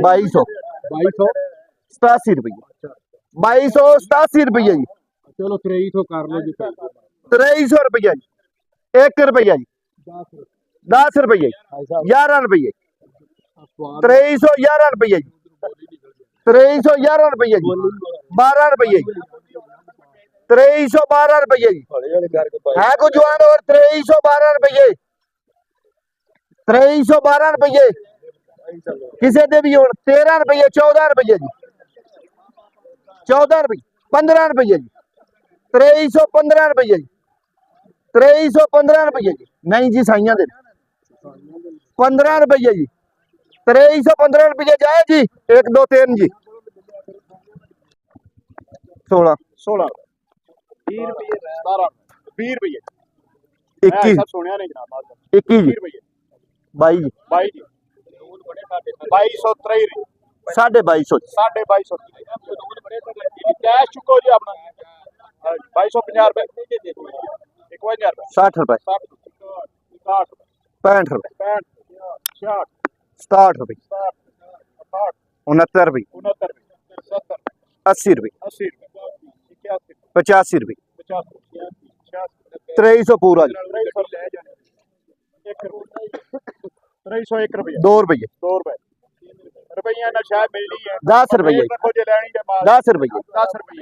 87 रुपये 2287 रुपये जी। चलो 2300 कर लो जी। 2300 रुपया जी। 1 रुपया जी। 10 रुपये 11 रुपये 2311 रुपये जी। 2311 रुपये जी। 12 रुपये जी। 2312 रुपये जी है को जवान और 2312 रुपये 2312 रुपये किसी दे भी हो 13 रुपये 14 रुपये जी 14 रुपये 15 रुपये जी 2315 रुपये जी 2315 रुपये जी नहीं जी साइया दे 15 रुपये जी 2315 रुपये जाए जी 1 2 3 जी 16 16 20 रुपये 17 20 रुपये 21 सुनिया नहीं जनाब 21 जी 22 जी 22 जी 2223 2250 2250 कैश चुको जी अपना 2250 रुपए 51 रुपए 60 रुपए 65 रुपए 67 रुपए 69 रुपए 80 रुपए 85 रुपए 2300 पूरा जी 301 रुपए 2 रुपए 2 रुपए रुपया ना शायद मिलनी है 10 रुपए 10 रुपए 10 रुपए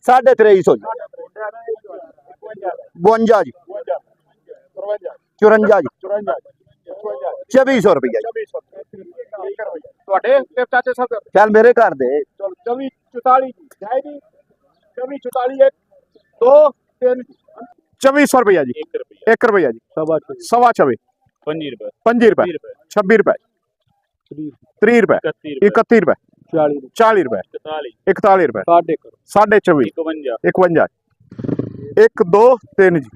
2350 जी 52 जी 54 जी 2400 रुपया ਤੁਹਾਡੇ ਤੇ ਚਾਚੇ ਸਾਹਿਬ ਚੱਲ ਮੇਰੇ ਘਰ ਦੇ ਚਲ 24 44 ਜਾਏਗੀ 24 44 2 3 2400 रुपया जी 1 रुपया जी सवा 24 5 रुपए 26 रुपए 30 रुपए 31 रुपए 40 रुपए 41 रुपए 24.5 51 1 2 3 जी